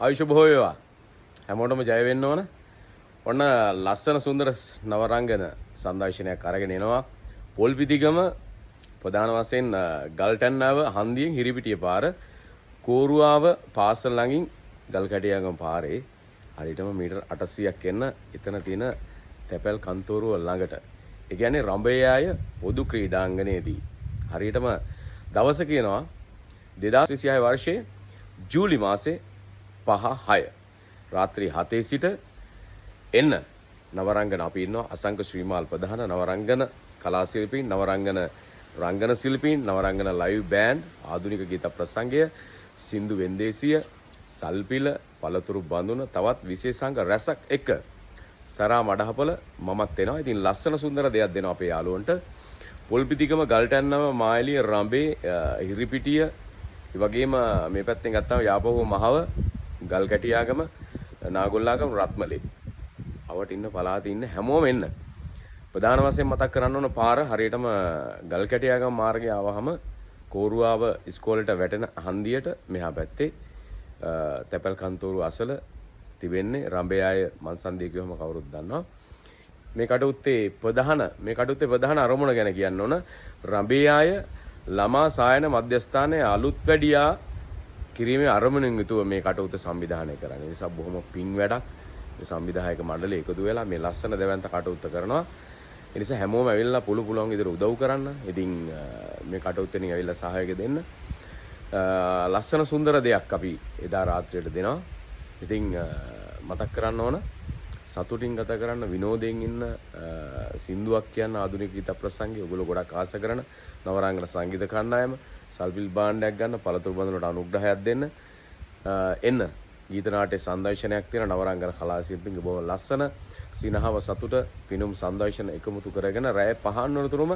ආයුෂ බොහෝ වේවා. හැමෝටම ජය වෙන්න ඕන. ඔන්න ලස්සන සුන්දර නවරංගන සංදර්ශනයක් අරගෙන එනවා. පොල්පිටිගම ප්‍රධාන වශයෙන් ගල්ටැන්නාව හන්දියෙන් හිරිපිටිය පාර කෝරුවාව පාසල ළඟින් ගල්කැටියාගම පාරේ හරියටම මීටර් 800ක් එන්න එතන තියෙන තැපැල් කන්තෝරුව ළඟට. ඒ කියන්නේ රඹයාය පොදු ක්‍රීඩාංගණයේදී හරියටම දවස කියනවා 2026 වර්ෂයේ ජූලි මාසේ 5-6 රාත්‍රී 7 සිට එන්න නවරංගන අපි ඉන්නවා අසංක ශ්‍රීමාල් ප්‍රධාන නවරංගන කලා ශිල්පීන් නවරංගන රංගන ශිල්පීන් නවරංගන ලයිව් බෑන්ඩ් ආධුනික ගීත ප්‍රසංගය සින්දු වෙන්දේසිය සල්පිල පළතුරු බඳුන තවත් විශේෂාංග රැසක් එක සරා මඩහපොළ මමත් එනවා. ඉතින් ලස්සන සුන්දර දෙයක් දෙනවා අපේ යාළුවන්ට. පොල්පිටිගම ගල්ටැන්නම මායලිය රඹේ හිරිපිටිය ඒ වගේම මේ පැත්තෙන් ගත්තාම යාපහුව මහව ගල්කැටියාගම නාගොල්ලාගම රත්මලේ අවට ඉන්න පළාතේ ඉන්න හැමෝම එන්න. ප්‍රධාන වශයෙන් මතක් කරන්න ඕන පාර හරියටම ගල්කැටියාගම මාර්ගය ආවහම කෝරුවාව ඉස්කෝලේට වැටෙන හන්දියට මෙහා පැත්තේ තැපැල් කන්තෝරු අසල තිබෙන්නේ රඹයාය මන්සන්දිය කියවම කවුරුත් දන්නවා. මේ කටුත්තේ ප්‍රධාන අරමුණ ගැන කියන්න ඕන රඹයාය ළමා සායන මධ්‍යස්ථානයේ අලුත් වැඩියා කිරීමේ අරමුණෙන් යුතුව මේ කටයුත්ත සංවිධානය කරන්නේ. ඒ නිසා බොහොම පිං වැඩක්. මේ සංවිධායක මණ්ඩලය එකතු වෙලා මේ ලස්සන දෙවන්ත කටයුත්ත කරනවා. ඒ නිසා හැමෝම ඇවිල්ලා පුළුවන් විදිහට උදව් කරන්න. ඉතින් මේ කටයුත්තෙන් ඇවිල්ලා සහායක දෙන්න. ලස්සන සුන්දර දෙයක් අපි එදා රාත්‍රියට දෙනවා. ඉතින් මතක් කරන්න ඕන සතුටින් ගත කරන්න විනෝදයෙන් ඉන්න සින්දුවක් කියන්න ආධුනික ගීත ප්‍රසංගය ඔයගොල්ලෝ ගොඩක් ආස කරන නවරංගන සංගීත කණ්ඩායම සල්පිල් භාණ්ඩයක් ගන්න පළතුරු බඳුනට අනුග්‍රහයක් දෙන්න එන්න ගීත නාට්‍ය සංදර්ශනයක් තියෙන නවරංගන කලා ශිල්පීන්ගේ බොහොම ලස්සන සිනහව සතුට පිනුම් සංදර්ශන එකමුතු කරගෙන රැය 5 වනතුරුම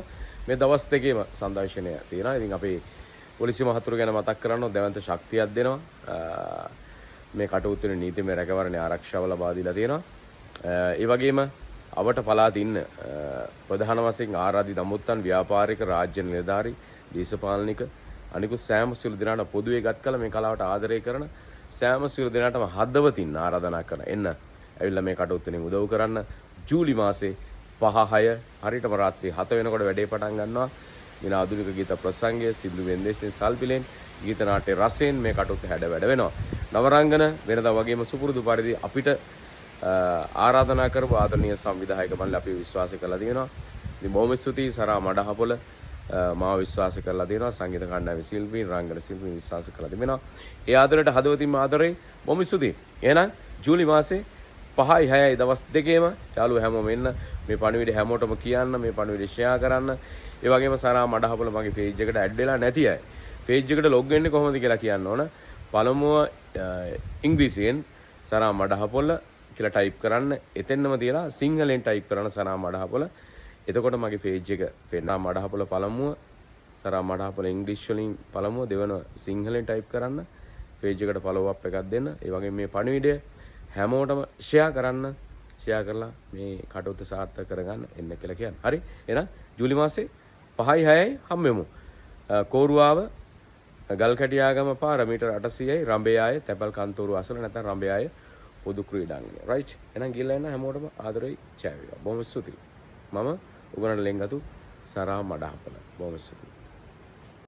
මේ දවස් දෙකේම සංදර්ශනය තියෙනවා. ඉතින් අපේ පොලිසිය මහතුරු ගැන මතක් කරනවා දැවන්ත ශක්තියක් දෙනවා. මේ කටයුත්තේ නීතිමය රැකවරණය ආරක්ෂාව ලබා දීලා තියෙනවා. ඒ වගේම අවට පළාත ඉන්න ප්‍රධාන වශයෙන් ආරාධි දමුත්තන් ව්‍යාපාරික රාජ්‍ය නිලධාරී දේශපාලනික අනිකුත් සෑම සියලු දෙනාට පොදුවේ ගත් කල මේ කලාවට ආදරය කරන සෑම සියලු දෙනාටම හදවතින් ආරාධනා කරන එන්න ඇවිල්ලා මේ කටයුත්තෙන් උදව් කරන්න. ජූලි මාසේ 5-6 හරියටම රාත්‍රී 7 වෙනකොට වැඩේ පටන් ගන්නවා. දින ආධුනික ගීත ප්‍රසංගය සින්දු වෙන්දේසින් සල්පිලෙන් ගීත නාට්‍ය රසයෙන් මේ කටයුත්ත හැඩ වැඩ වෙනවා. නවරංගන වෙනදා වගේම සුපුරුදු පරිදි අපිට ආරාධනා කරපු ආදරණීය සංවිධායක මණ්ඩලය අපි විශ්වාස කරලා තියෙනවා. ඉතින් බොහොම ස්තුතියි සරා මඩහපොළ මාව විශ්වාස කරලා තියෙනවා. සංගීත කණ්ඩායමේ ශිල්පීන් රංගන ශිල්පීන් විශ්වාස කරලා තිබෙනවා. ඒ ආදරයට හදවතින්ම ආදරේ බොහොම ස්තුතියි. එහෙනම් ජූලි මාසේ 5-6 දවස් දෙකේම යාළුවෝ හැමෝම එන්න මේ පණිවිඩය හැමෝටම කියන්න මේ පණිවිඩය ෂෙයා කරන්න. ඒ වගේම සරා මඩහපොළ මගේ පේජ් එකට ඇඩ් වෙලා නැති අය පේජ් එකට ලොග් වෙන්නේ කොහොමද කියලා කියන්න ඕන. පළමුව ඉංග්‍රීසියෙන් සරා මඩහපොළ කියලා ටයිප් කරන්න. එතෙන්නම තියලා සිංහලෙන් ටයිප් කරන සරා මඩහපොළ. එතකොට මගේ පේජ් එක පෙන්නා මඩහපොළ පළමුව සරා මඩහපොළ ඉංග්‍රීසි වලින් පළමුව දෙවන සිංහලෙන් ටයිප් කරන්න. පේජ් එකට ෆලෝ අප් එකක් දෙන්න. ඒ වගේම මේ පණිවිඩය හැමෝටම ෂෙයා කරන්න. ෂෙයා කරලා මේ කටයුත්ත සාර්ථක කරගන්න එන්න කියලා කියන්නේ. හරි. එහෙනම් ජූලි මාසේ 5-6 හම්බෙමු. කෝරුවාව ගල්කැටියාගම පාර මීටර් 800යි රඹයාය තැපැල් කන්තෝරු අසල නැත්නම් රඹයාය පොදු ක්‍රීඩාංගණය. රයිට්. එහෙනම් ගිහලා එන්න හැමෝටම ආදරෙයි ජය වේවා. බොහොම ස්තුතියි. මම උගරණ ලෙන්ගතු සරා මඩහපොළ. බොහොම ස්තුතියි.